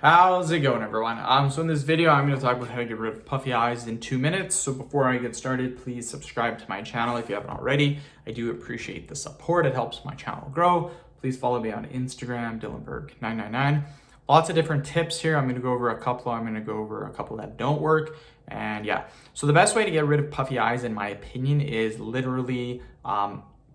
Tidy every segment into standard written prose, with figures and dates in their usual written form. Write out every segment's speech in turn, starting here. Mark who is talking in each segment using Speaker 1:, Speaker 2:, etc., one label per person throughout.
Speaker 1: How's it going, everyone? So in this video, I'm going to talk about how to get rid of puffy eyes in 2 minutes. So before I get started, please subscribe to my channel if you haven't already. I do appreciate the support. It helps my channel grow. Please follow me on Instagram, Dylanberg999. Lots of different tips here. I'm going to go over a couple. I'm going to go over a couple that don't work. And yeah, so the best way to get rid of puffy eyes, in my opinion, is literally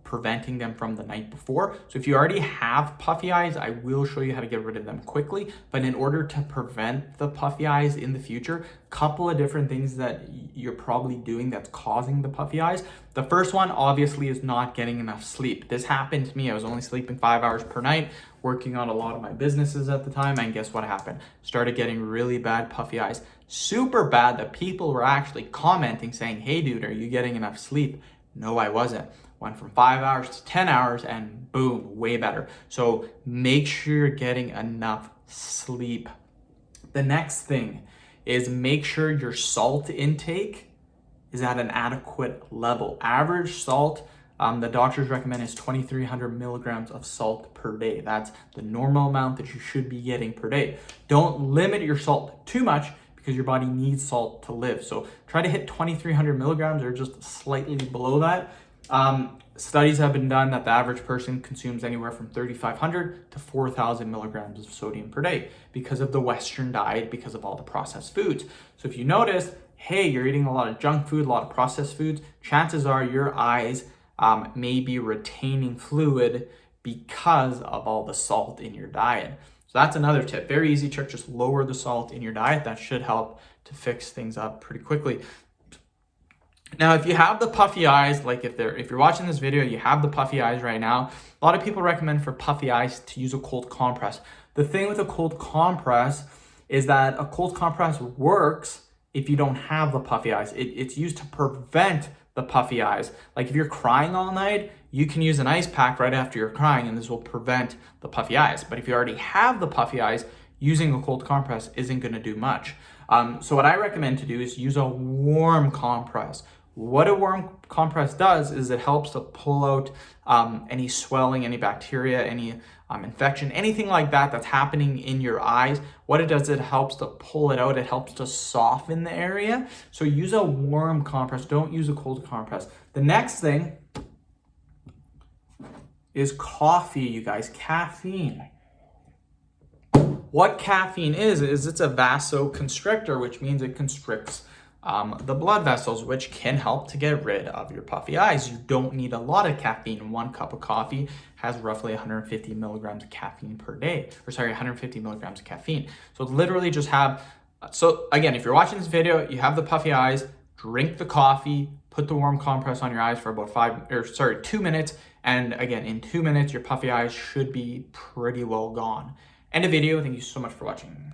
Speaker 1: preventing them from the night before. So if you already have puffy eyes, I will show you how to get rid of them quickly. But in order to prevent the puffy eyes in the future, a couple of different things that you're probably doing that's causing the puffy eyes. The first one obviously is not getting enough sleep. This happened to me. I was only sleeping 5 hours per night, working on a lot of my businesses at the time, and guess what happened? Started getting really bad puffy eyes. Super bad that people were actually commenting saying, "Hey dude, are you getting enough sleep?" No, I wasn't. Went from 5 hours to 10 hours and boom, way better. So make sure you're getting enough sleep. The next thing is make sure your salt intake is at an adequate level. Average salt, the doctors recommend, is 2,300 milligrams of salt per day. That's the normal amount that you should be getting per day. Don't limit your salt too much because your body needs salt to live. So try to hit 2,300 milligrams or just slightly below that. Studies have been done that the average person consumes anywhere from 3,500 to 4,000 milligrams of sodium per day because of the Western diet, because of all the processed foods. So if you notice, hey, you're eating a lot of junk food, a lot of processed foods, chances are your eyes may be retaining fluid because of all the salt in your diet. So that's another tip. Very easy trick, just lower the salt in your diet. That should help to fix things up pretty quickly. Now, if you have the puffy eyes, like if you're watching this video, you have the puffy eyes right now, a lot of people recommend for puffy eyes to use a cold compress. The thing with a cold compress is that a cold compress works if you don't have the puffy eyes. It's used to prevent the puffy eyes. Like if you're crying all night, you can use an ice pack right after you're crying and this will prevent the puffy eyes. But if you already have the puffy eyes, using a cold compress isn't going to do much. So what I recommend to do is use a warm compress. What a warm compress does is it helps to pull out any swelling, any bacteria, any infection, anything like that that's happening in your eyes. What it does, it helps to pull it out. It helps to soften the area. So use a warm compress. Don't use a cold compress. The next thing is coffee, you guys, caffeine. What caffeine is it's a vasoconstrictor, which means it constricts the blood vessels, which can help to get rid of your puffy eyes. You don't need a lot of caffeine. 1 cup of coffee has roughly 150 milligrams of caffeine per day, 150 milligrams of caffeine. So literally just so again, if you're watching this video, you have the puffy eyes, drink the coffee, put the warm compress on your eyes for about 2 minutes. And again, in 2 minutes, your puffy eyes should be pretty well gone. End of video. Thank you so much for watching.